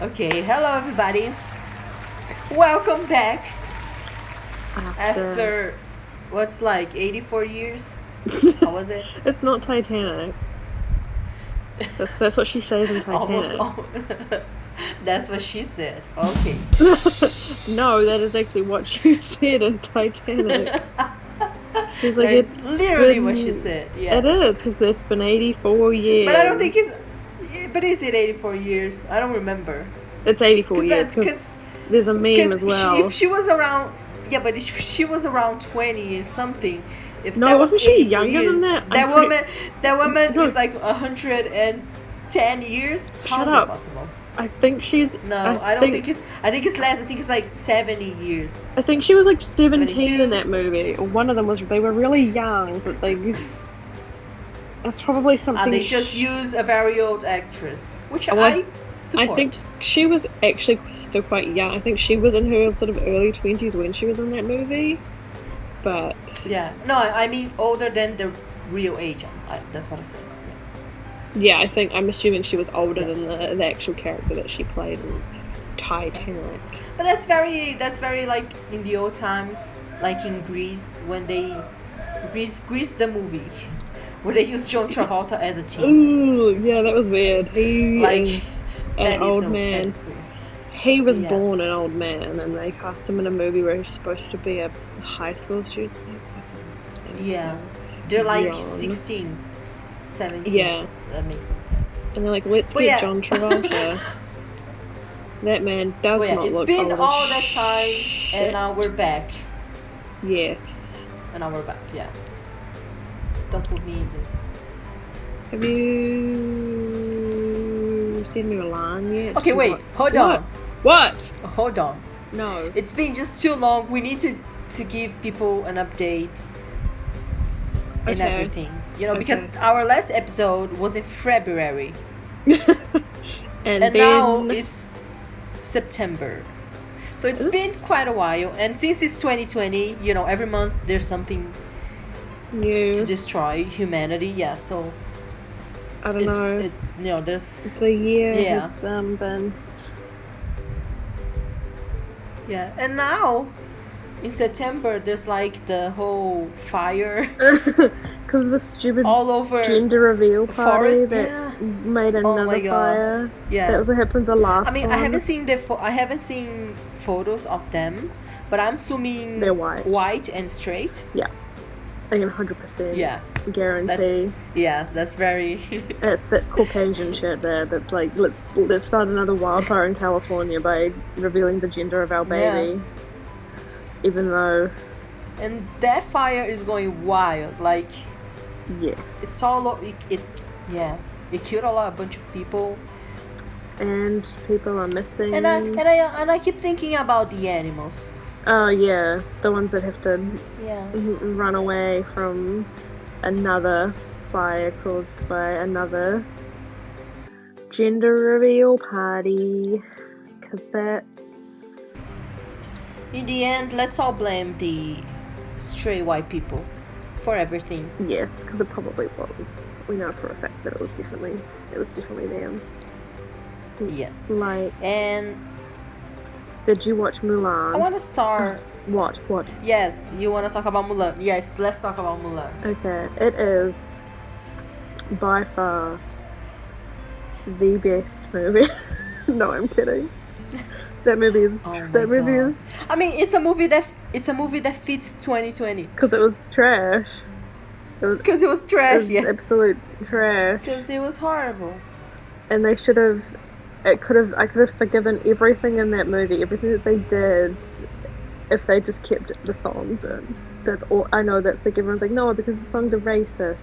Okay, hello everybody. Welcome back after what's like 84 years? How was it? It's not Titanic. That's what she says in Titanic. That's what she said. Okay. No, that is actually what she said in Titanic. She's like, That's literally what she said. Yeah. It is, because it's been 84 years. But I don't think it's. But is it 84 years? I don't remember. It's 84 years, because there's a meme as well. If she was around. Yeah, but if she was around 20 or something. If no, that wasn't she younger years, than that? That woman is like 110 years. How Shut is up. it possible? I think she's. No, I don't think it's. I think it's less. I think it's like 70 years. I think she was like 17 72? in that movie. One of them was. They were really young, but they. That's probably something. They just use a very old actress, which I support. I think she was actually still quite young. I think she was in her sort of early 20s when she was in that movie. But yeah, no, I mean older than the real age. That's what I said. Yeah, I'm assuming she was older than the actual character that she played in Titanic. But that's very like in the old times, like in Greece when they Greece the movie where they used John Travolta as a teen. Ooh, yeah, that was weird. He like an old man. He was born an old man, and they cast him in a movie where he's supposed to be a high school student. Yeah, they're like 16, 17. Yeah, that makes no sense. And they're like, let's get John Travolta. That man does not look old. It's been all that time, and now we're back. Yes. And now we're back. Yeah. Don't put me in this. Have you seen Mulan yet? Okay, wait. Hold on. What? Hold on. No. It's been just too long. We need to give people an update and everything. You know, because our last episode was in February. and now it's September. So it's been quite a while. And since it's 2020, you know, every month there's something new to destroy humanity. Yeah, so I don't know. You know, there's the year has been. Yeah, and now in September there's like the whole fire because of the stupid all over gender reveal party that made another fire. Yeah, that was what happened the last time. I mean, I haven't seen photos of them, but I'm assuming they're white and straight. Yeah, I can 100% guarantee. That's very that's Caucasian shit there. That's like let's start another wildfire in California by revealing the gender of our baby. Even though, and that fire is going wild. Like, yes, it's all it killed a bunch of people, and people are missing. And I keep thinking about the animals. Oh yeah, the ones that have to run away from another fire caused by another gender reveal party. Cause that's in the end, let's all blame the stray white people for everything. Yes, because it probably was. We know for a fact that it was definitely them. Yes. And did you watch Mulan? I want to start. What? Yes, you want to talk about Mulan? Yes, let's talk about Mulan. Okay, it is by far the best movie. No, I'm kidding. That movie is. I mean, it's a movie that fits 2020. Because it was trash. Because it was trash. It was absolute trash. Because it was horrible. And they should have. I could have forgiven everything in that movie, everything that they did, if they just kept the songs in. That's all. I know that's like everyone's like, no, because the songs are racist.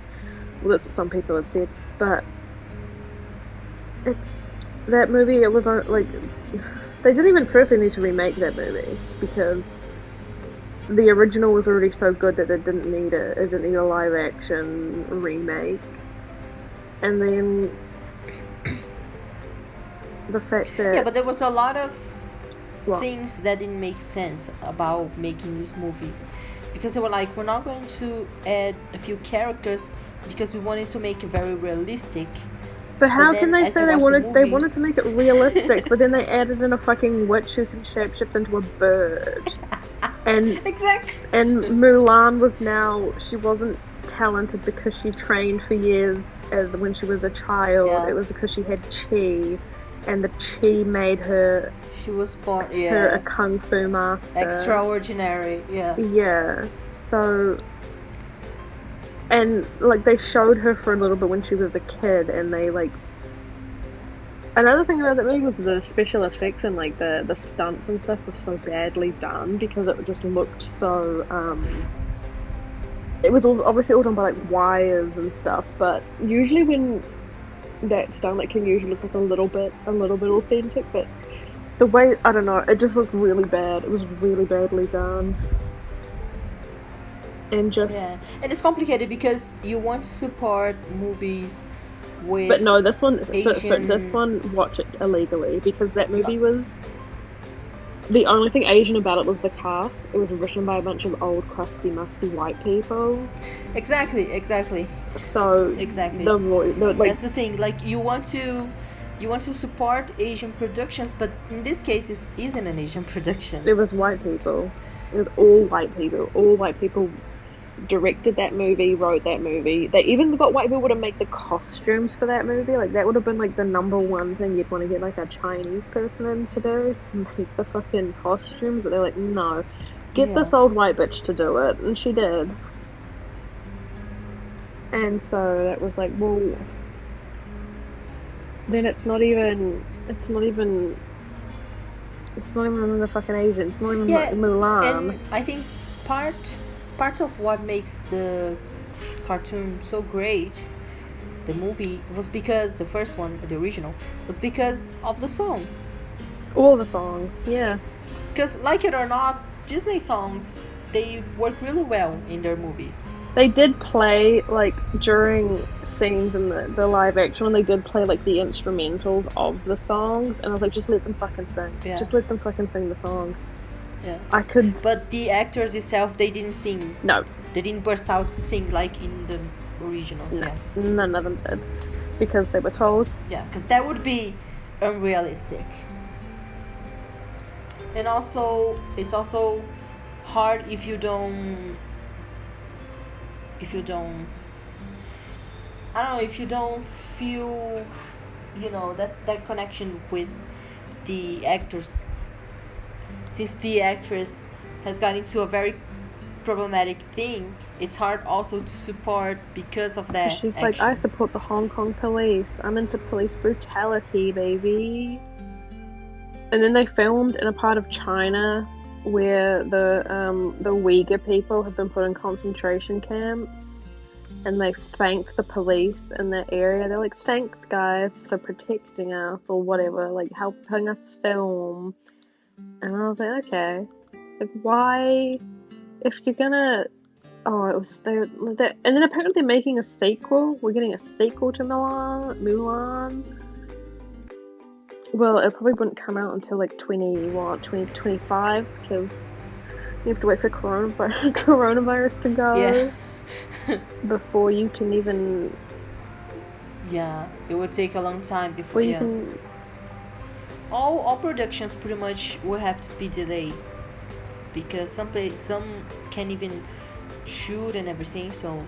Well, that's what some people have said, but it's that movie. It was like they didn't even firstly need to remake that movie because the original was already so good that it didn't need a live action remake. And then the fact that but there was a lot of things that didn't make sense about making this movie, because they were like, we're not going to add a few characters because we wanted to make it very realistic, But how But can then they as say you they watch the movie, wanted to make it realistic, but then they added in a fucking witch who can shapeshift into a bird. And exactly. and Mulan she wasn't talented because she trained for years as when she was a child. Yeah. It was because she had chi, and the chi made her She was born, her a kung fu master. extraordinary. Yeah. Yeah. So, and like they showed her for a little bit when she was a kid, and they like. Another thing about that movie was the special effects and like the stunts and stuff was so badly done because it just looked so. It was obviously all done by like wires and stuff, but usually when that's done, it can usually look like a little bit authentic. But the way, I don't know, it just looked really bad. It was really badly done, and just Yeah, and it's complicated because you want to support movies with. But no, this one, Asian... but this one, watch it illegally because that movie was. The only thing Asian about it was the cast. It was written by a bunch of old, crusty, musty white people. Exactly. So exactly. Like, that's the thing. Like you want to support Asian productions, but in this case, this isn't an Asian production. It was white people. It was all white people. All white people directed that movie, wrote that movie. They even got white people to make the costumes for that movie. Like that would have been like the number one thing you'd want to get like a Chinese person in to do, is to make the fucking costumes. But they're like, no, get this old white bitch to do it, and she did. And so that was like, well, then it's not even the fucking Asian. It's not even Mulan. And I think part of what makes the cartoon so great, the movie, was because the first one, the original, was because of the song. All the songs, yeah. Because like it or not, Disney songs, they work really well in their movies. They did play like during scenes in the live action when they did play like the instrumentals of the songs, and I was like, just let them fucking sing. Yeah. Just let them fucking sing the songs. Yeah. I could. But the actors itself, they didn't sing. No. They didn't burst out to sing like in the originals. No. Yeah. None of them did. Because they were told. Yeah, because that would be unrealistic. And also, it's also hard if you don't. I don't know, if you don't feel, that connection with the actors. Since the actress has got into a very problematic thing, it's hard also to support because of that. She's like, I support the Hong Kong police. I'm into police brutality, baby. And then they filmed in a part of China where the Uyghur people have been put in concentration camps, and they thanked the police in that area. They're like, thanks guys for protecting us, or whatever, like helping us film. And I was like, okay, like why, if you're gonna, it was there, and then apparently they're making a sequel. We're getting a sequel to Mulan. Well, it probably wouldn't come out until like 2025 because you have to wait for coronavirus to go before you can even. Yeah, it would take a long time before you can. All productions pretty much will have to be delayed because some can't even shoot and everything. So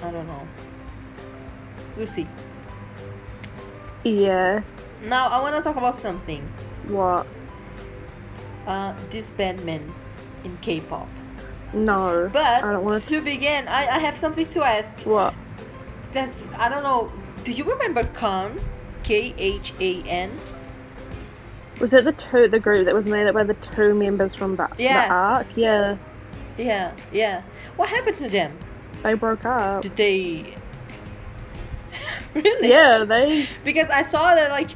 I don't know. We'll see. Yeah. Now I want to talk about something. What? Disbandment in K-pop. No. But I don't want to begin, I have something to ask. What? I don't know. Do you remember Khan? Khan? Was it the group that was made up by the two members from the ARC? Yeah. Yeah. What happened to them? They broke up. Did they? Really? Yeah, they. Because I saw that like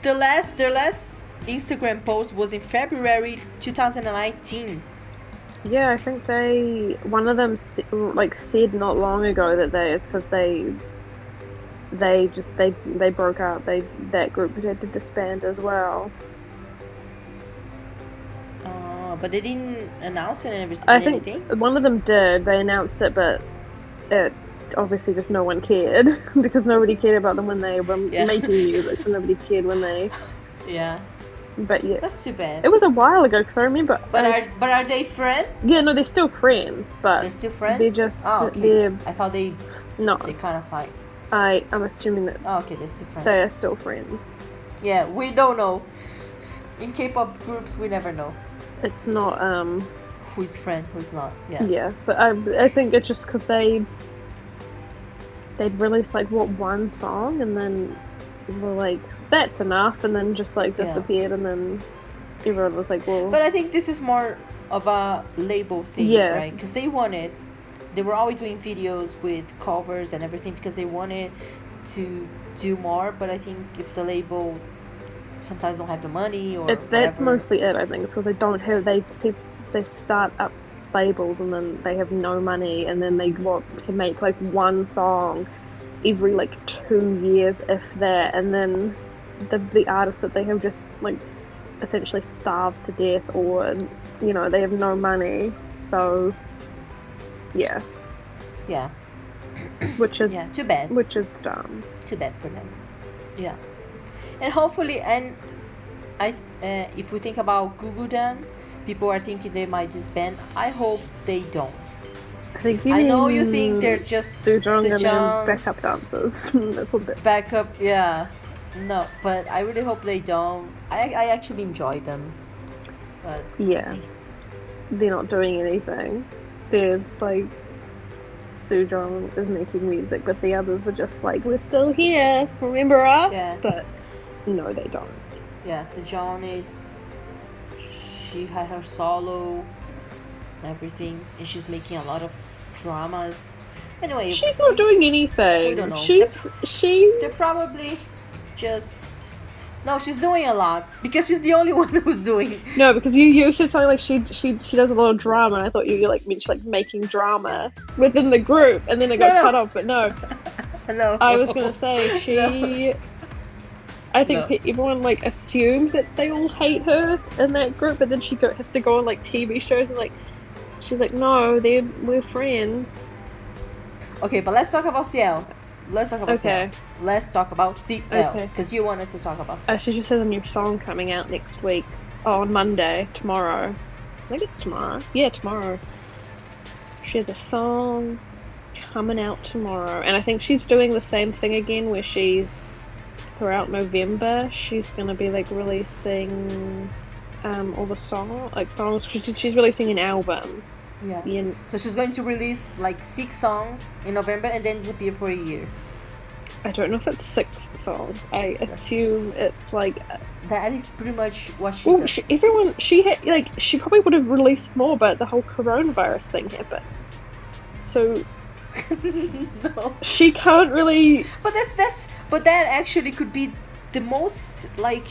their last Instagram post was in February 2019. Yeah, I think one of them said not long ago that it's because they broke up. That group had to disband as well. But they didn't announce it and everything. I think one of them did. They announced it, but obviously just no one cared because nobody cared about them when they were making music, so nobody cared when they. Yeah. But yeah, that's too bad. It was a while ago because I remember. But are they friends? Yeah, no, they're still friends, but they're still friends. They're just. Oh, okay. I thought they. No. They kind of fight. I'm assuming that. Oh, okay, they're still friends. They are still friends. Yeah, we don't know. In K-pop groups, we never know. It's not who's friend, who's not. Yeah. Yeah, but I think it's just because they'd released like one song and then were like, that's enough, and then just like disappeared, and then everyone was like, well. But I think this is more of a label thing, right? Because they were always doing videos with covers and everything because they wanted to do more. But I think if the label sometimes don't have the money or that's mostly it. I think it's because they don't have they start up labels and then they have no money, and then they can make like one song every like 2 years if that, and then the artists that they have just like essentially starved to death, or they have no money, so yeah which is too bad, which is dumb, too bad for them. And hopefully, and if we think about Gugudan, people are thinking they might disband. I hope they don't. I know you think they're just Sejong and then backup dancers. That's a bit backup, no, but I really hope they don't. I actually enjoy them, but they're not doing anything. There's like Sejong is making music, but the others are just like, we're still here, remember us? But no, they don't. Sejong she had her solo and everything, and she's making a lot of dramas. Anyway, she's not doing anything. We don't know. They're probably just. No, she's doing a lot because she's the only one who's doing. No, because you said something like she does a lot of drama, and I thought you like mentioned like making drama within the group, and then it got cut off. But no, no. I was gonna say she. I think everyone like assumes that they all hate her in that group, but then she has to go on like TV shows and like she's like, no, we're friends. Okay, but let's talk about CL. Let's talk about CL. Let's talk about CL because you wanted to talk about CL. She just has a new song coming out next week. Oh, on Monday, tomorrow. I think it's tomorrow. Yeah, tomorrow. She has a song coming out tomorrow, and I think she's doing the same thing again where throughout November, she's gonna be like releasing all the songs. She's releasing an album. So she's going to release like 6 songs in November and then disappear for a year. I don't know if it's 6 songs. I assume it's like that is pretty much what she does. She probably would have released more, but the whole coronavirus thing happened. So no, she can't really. But that actually could be the most like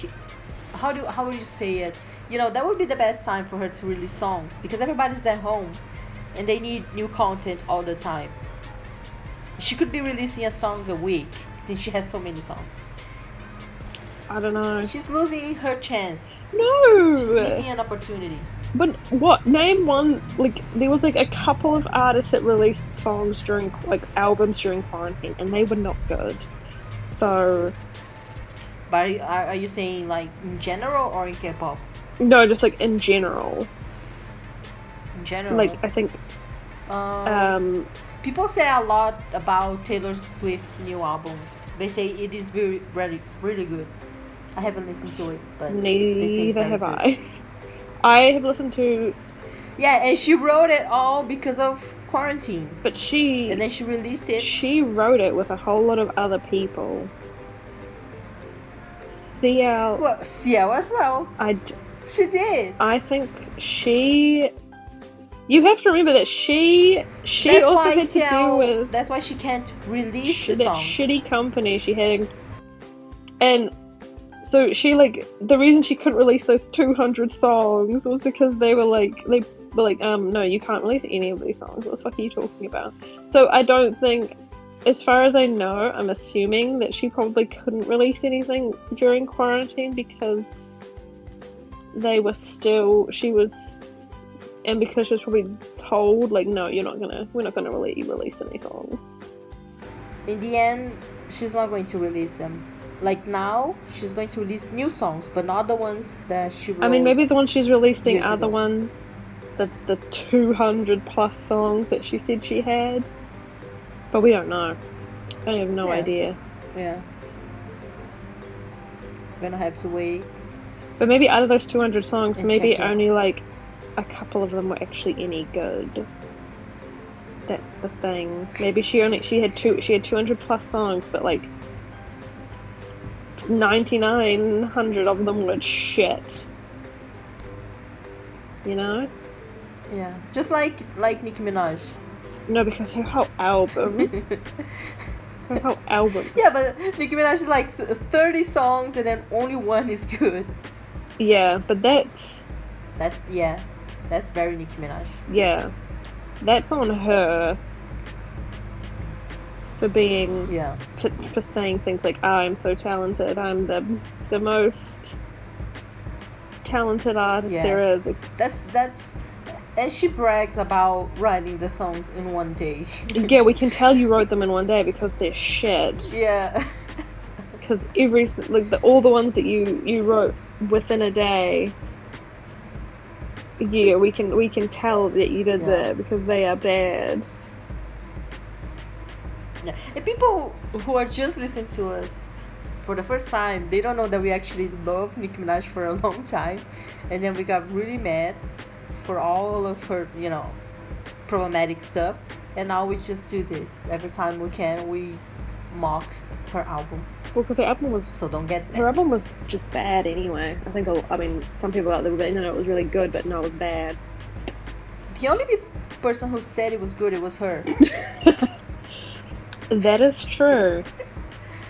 how would you say it? That would be the best time for her to release songs because everybody's at home and they need new content all the time. She could be releasing a song a week since she has so many songs. I don't know. She's losing her chance. No. She's missing an opportunity. But what? Name one. Like there was like a couple of artists that released songs during like albums during quarantine, and they were not good. So. But are you saying like in general or in K-pop? No, just like in general. In general. Like I think. People say a lot about Taylor Swift's new album. They say it is really, really good. I haven't listened to it, but neither have I. I have listened to. Yeah, and she wrote it all because of quarantine. But and then she released it. She wrote it with a whole lot of other people. CL. Well, CL as well. She did. I think she. You have to remember that she also had to deal with. That's why she can't release the that songs. Shitty company she had, and so she the reason she couldn't release those 200 songs was because they were like no, you can't release any of these songs. What the fuck are you talking about? So I don't think, as far as I know, I'm assuming that she probably couldn't release anything during quarantine because and because she was probably told, like, no, we're not gonna release any songs. in the end, she's not going to release them. Like now, she's going to release new songs, but not the ones that she wrote. I mean, maybe the ones she's releasing years are the ago. ones, the 200 plus songs that she said she had. But we don't know. I have no idea. Yeah. We're gonna have to wait. But maybe out of those 200 songs, And maybe check it. only like a couple of them were actually any good. That's the thing. Maybe she had 200 plus songs, but like 9,900 of them were shit. You know? Yeah. Just like Nicki Minaj. No, because her whole album. Her whole album. Yeah, but Nicki Minaj is like 30 songs and then only one is good. Yeah, but that's very Nicki Minaj. Yeah. That's on her for being for saying things like, I'm so talented, I'm the most talented artist there is. That's and she brags about writing the songs in one day. Yeah, we can tell you wrote them in one day because they're shit. Yeah. Because all the ones that you wrote within a day. Yeah, we can tell that you did that because they are bad. Yeah, and people who are just listening to us for the first time, they don't know that we actually love Nicki Minaj for a long time, and then we got really mad for all of her, problematic stuff, and now we just do this every time we can. We mock her album. Well, because her album was... So don't get mad. Her album was just bad anyway. I mean, some people out there were like, no, it was really good, but no, it was bad. The only person who said it was good, it was her. That is true.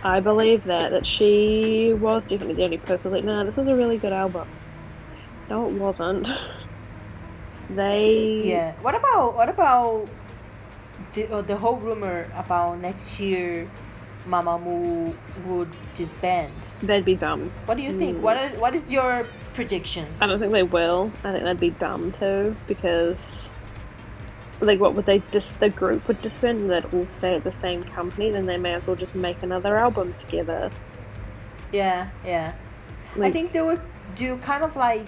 I believe that she was definitely the only person like, nah, this is a really good album. No, it wasn't. Yeah. What about the whole rumor about next year Mamamoo would disband? That'd be dumb. What do you think? What is your predictions? I don't think they will. I think that'd be dumb too, because like, what would they the group would disband and they'd all stay at the same company, then they may as well just make another album together. Yeah. I think they would do kind of like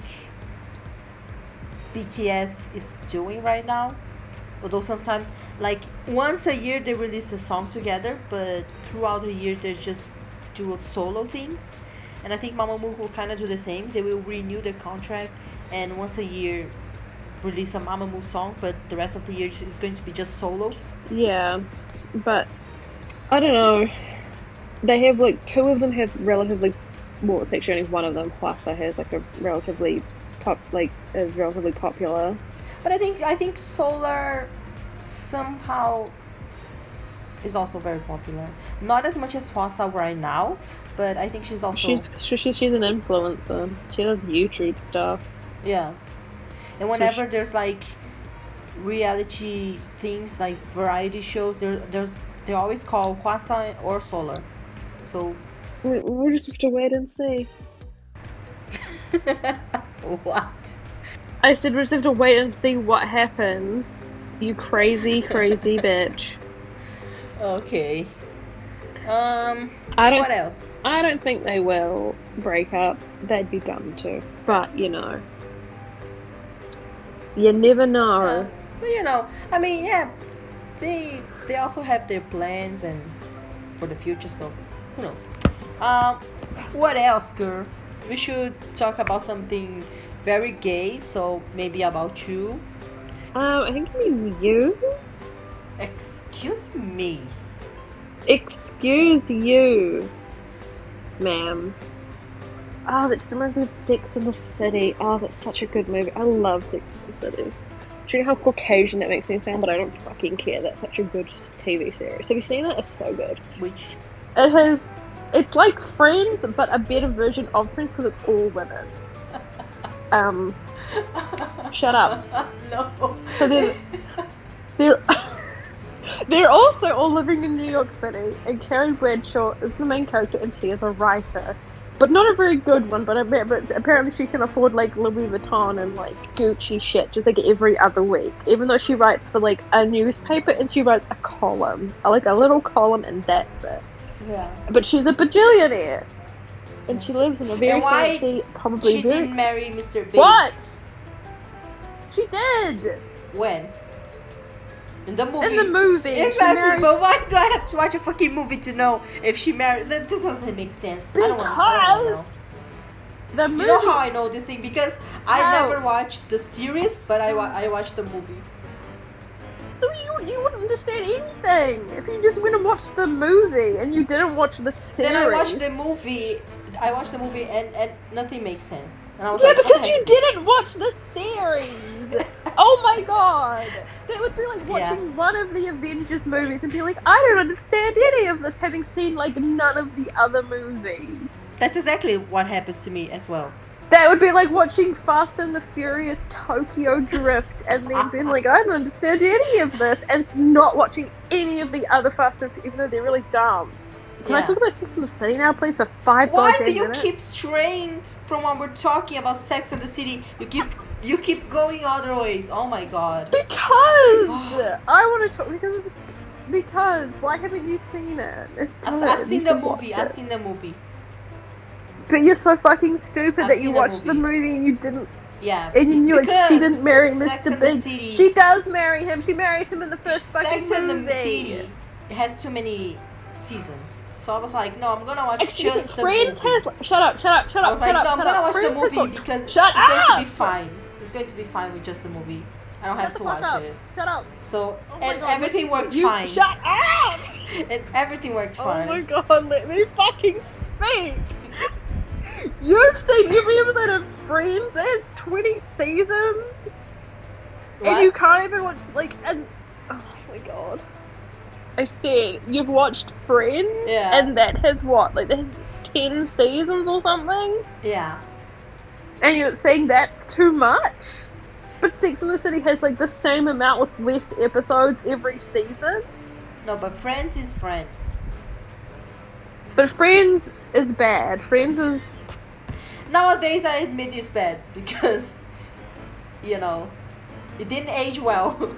BTS is doing right now. Although sometimes, like, once a year they release a song together, but throughout the year they just do solo things. And I think Mamamoo will kind of do the same. They will renew their contract, and once a year release a Mamamoo song, but the rest of the year is going to be just solos. Yeah, but I don't know. They have like two of them have relatively, well, it's actually only one of them. Hwasa has like a relatively is relatively popular. But I think Solar somehow is also very popular. Not as much as Hwasa right now, but I think she's also... She's an influencer. She does YouTube stuff. Yeah. And whenever there's like reality things, like variety shows, they always call Hwasa or Solar. So... We'll just have to wait and see. What? I said we just have to wait and see what happens. You crazy bitch. Okay. What else? I don't think they will break up. They'd be dumb too. But, you never know. But I mean, yeah, they also have their plans and for the future, so who knows? What else, girl? We should talk about something very gay, so maybe about you. I think you mean you? Excuse me. Excuse you, ma'am. Oh, that just reminds me of Sex and the City. Oh, that's such a good movie. I love Sex and the City. Do you know how Caucasian that makes me sound? But I don't fucking care. That's such a good TV series. Have you seen it? It's so good. Which? It's like Friends, but a better version of Friends because it's all women. Shut up. No. So they're also all living in New York City, and Carrie Bradshaw is the main character, and she is a writer. but not a very good one. But apparently she can afford like Louis Vuitton and like Gucci shit just like every other week. Even though she writes for like a newspaper and she writes a column, like a little column, and that's it. Yeah. But she's a bajillionaire, and she lives in a very fancy, probably she didn't marry Mr. Big. What? She did. When? In the movie. In the movie. Exactly, but why do I have to watch a fucking movie to know if she married? That doesn't make sense. Because I don't know. The movie. You know how I know this thing? Because I never watched the series, but I watched the movie. So you wouldn't understand anything if you just went and watched the movie and you didn't watch the series. Then I watched the movie. And nothing makes sense. And I was yeah, like, because you didn't watch the series. Oh my god. That would be like watching one of the Avengers movies and be like, I don't understand any of this, having seen like none of the other movies. That's exactly what happens to me as well. That would be like watching Fast and the Furious Tokyo Drift and then being like, I don't understand any of this, and not watching any of the other Fast and Furious, even though they're really dumb. Can I talk about Sex and the City now, please, for 5 Why goddamn do you minutes? keep straying from when we're talking about Sex and the City? You keep going other ways. Oh my god. Because I want to talk because why haven't you seen it? I've seen the movie. I've seen the movie. But you're so fucking stupid that you watched the movie and you didn't. Yeah. And you knew like she didn't marry Mr. Big. City, she does marry him. She marries him in the first fucking movie. Sex and the City. It has too many seasons. So I was like, no, I'm gonna watch just the movie. Shut up. I was like, no, I'm gonna watch the movie because it's going to be fine. It's going to be fine with just the movie. I don't have to watch it. Shut up. So, and everything worked fine. Shut up! And everything worked fine. Oh my god, let me fucking speak! You've seen every episode of Friends? There's 20 seasons! What? And you can't even watch, like, oh my god. I said, you've watched Friends? Yeah. And that has what? Like, that has 10 seasons or something? Yeah. And you're saying that's too much? But Sex and the City has, like, the same amount with less episodes every season? No, but Friends is Friends. But Friends is bad. Friends is... Nowadays, I admit it's bad because, you know, it didn't age well.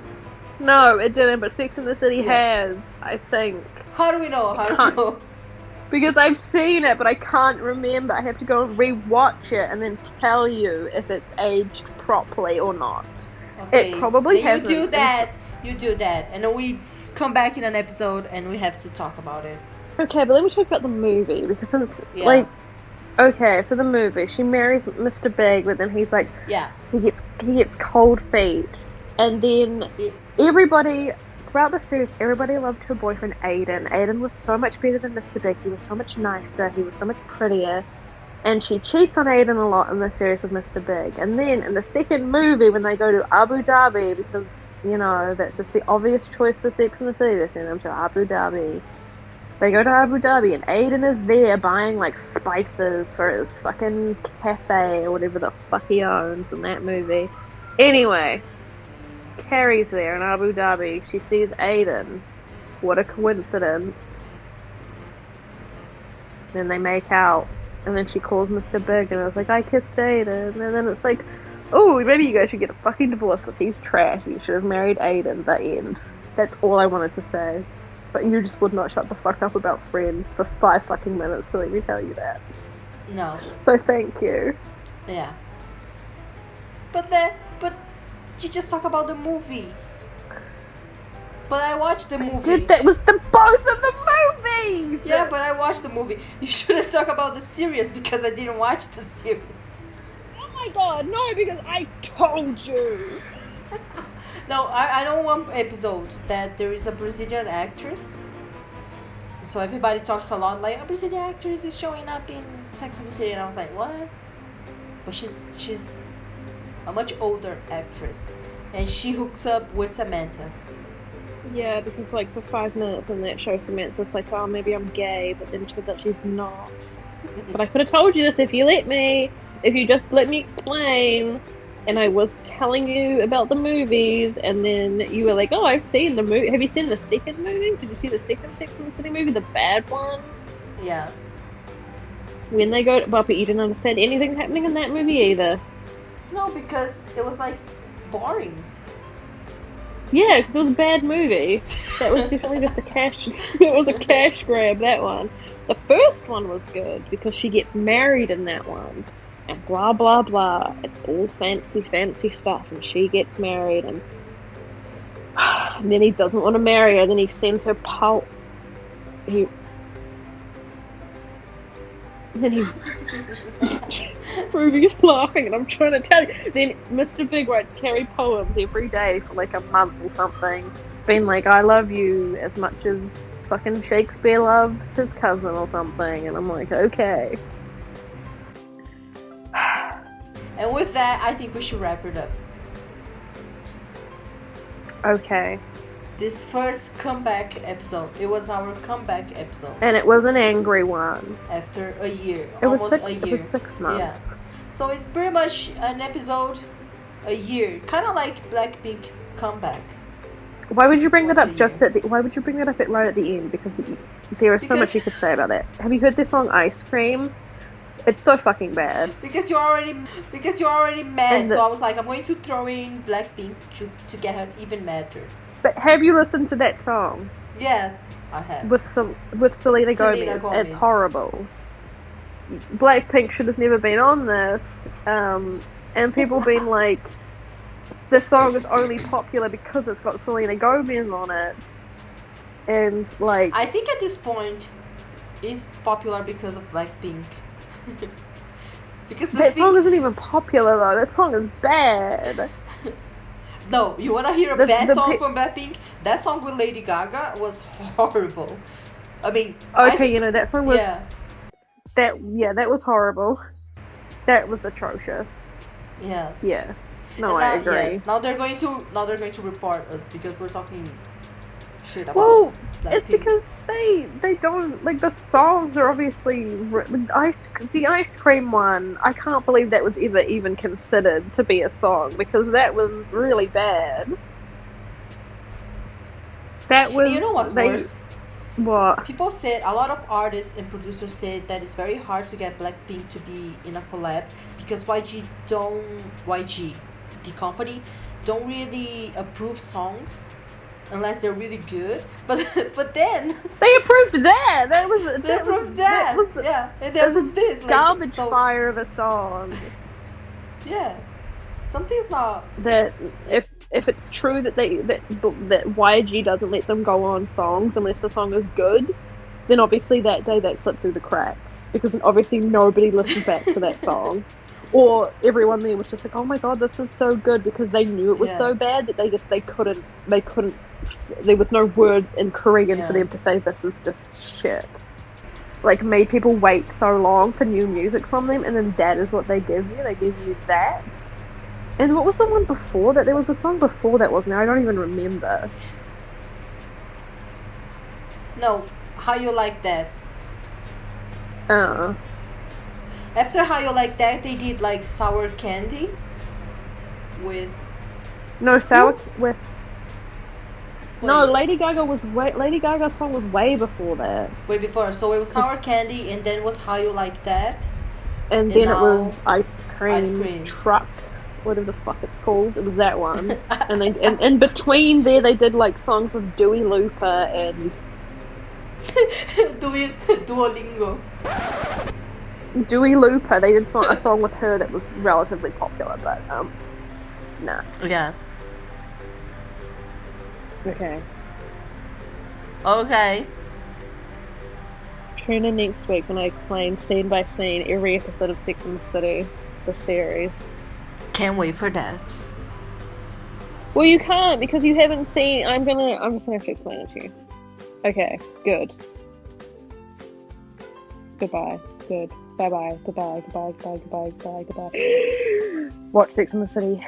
No, it didn't, but Sex and the City has, I think. How do we know? How do we know? Because I've seen it, but I can't remember. I have to go and re-watch it and then tell you if it's aged properly or not. Okay. It probably hasn't. You do that. And then we come back in an episode and we have to talk about it. Okay, but let me talk about the movie, because since, like... Okay, so the movie, she marries Mr. Big, but then he's like... Yeah. He gets cold feet. And then everybody... Throughout the series, everybody loved her boyfriend Aiden. Aiden was so much better than Mr. Big. He was so much nicer. He was so much prettier. And she cheats on Aiden a lot in the series with Mr. Big. And then in the second movie, when they go to Abu Dhabi, because, you know, that's just the obvious choice for Sex and the City, they send them to Abu Dhabi. They go to Abu Dhabi and Aiden is there buying, like, spices for his fucking cafe or whatever the fuck he owns in that movie. Anyway... Carrie's there in Abu Dhabi. She sees Aiden. What a coincidence. Then they make out. And then she calls Mr. Big and I was like, I kissed Aiden. And then it's like, oh, maybe you guys should get a fucking divorce because he's trash. You should have married Aiden. The end. That's all I wanted to say. But you just would not shut the fuck up about Friends for 5 fucking minutes, so let me tell you that. No. So thank you. Yeah. But you just talk about the movie. But I watched the movie. That was the both of the movies! Yeah, but I watched the movie. You shouldn't talk about the series because I didn't watch the series. Oh my god, no, because I told you! No, I know one episode that there is a Brazilian actress. So everybody talks a lot like, a Brazilian actress is showing up in Sex and the City. And I was like, what? But she's a much older actress, and she hooks up with Samantha. Yeah, because like for 5 minutes in that show, Samantha's like, oh, maybe I'm gay, but then turns out she's not. But I could have told you this if you just let me explain. And I was telling you about the movies, and then you were like, oh, I've seen the movie. Have you seen the second movie? Did you see the second Sex and the City movie, the bad one? Yeah. when they go to Bopper, you didn't understand anything happening in that movie either. No, because it was like boring. Yeah, because it was a bad movie. That was definitely just a cash. It was a cash grab. That one. The first one was good because she gets married in that one, and blah blah blah. It's all fancy stuff, and she gets married, and then he doesn't want to marry her. Then he sends her Ruby's laughing, and I'm trying to tell you. Then Mr. Big writes Carrie poems every day for like a month or something, being like, "I love you as much as fucking Shakespeare loved his cousin or something," and I'm like, okay. And with that, I think we should wrap it up. Okay. This first comeback episode, it was our comeback episode. And it was an angry one. After a year, It was almost a year. It was 6 months. Yeah. So it's pretty much an episode a year, kind of like Blackpink comeback. Why would you bring that up why would you bring that up right at the end? Because there is so much you could say about that. Have you heard this song Ice Cream? It's so fucking bad. Because you're already mad, so I was like, I'm going to throw in Blackpink to get her even madder. But have you listened to that song? Yes, I have. With Selena Gomez. It's horrible. Blackpink should have never been on this. And people been like, this song is only popular because it's got Selena Gomez on it. And like, I think at this point, it's popular because of Blackpink. Because that song isn't even popular though. That song is bad. No, you wanna hear a bad song from Blackpink? That song with Lady Gaga was horrible. I mean, okay, that song was that was horrible. That was atrocious. Yes. Yeah. No, I agree. Yes. Now they're going to report us because we're talking shit about. Well, it's because they don't like, the songs are obviously the ice cream one. I can't believe that was ever even considered to be a song because that was really bad. That was. You know what's worse? What? People said, a lot of artists and producers said that it's very hard to get Blackpink to be in a collab because YG, the company, don't really approve songs unless they're really good. But then they approved that. They approved that. Yeah, and they approved this. Garbage fire of a song. Yeah, something's not. That if it's true that that YG doesn't let them go on songs unless the song is good, then obviously that day that slipped through the cracks because obviously nobody listened back to that song, or everyone there was just like, oh my god, this is so good, because they knew it was so bad that they couldn't. There was no words in Korean for them to say this is just shit. Like, made people wait so long for new music from them, and then that is what they give you. They give you that. And what was the one before that? There was a song before that, wasn't there? I don't even remember. No, How You Like That. After How You Like That, they did like Sour Candy with. No, with. No, Lady Gaga's song was way before that. Way before. So it was Sour Candy, and then was How You Like That. And then it was Ice Cream Truck, whatever the fuck it's called. It was that one. And in between there, they did like songs with Dua Lipa and Duolingo. Dua Lipa. They did a song with her that was relatively popular, but nah. Yes. Okay. Tune in next week when I explain scene by scene every episode of Sex and the City, the series. Can't wait for that. Well, you can't because you haven't seen. I'm just gonna have to explain it to you. Okay. Good. Goodbye. Good. Bye bye. Goodbye. Goodbye. Goodbye. Goodbye. Goodbye. Goodbye. Watch Sex and the City.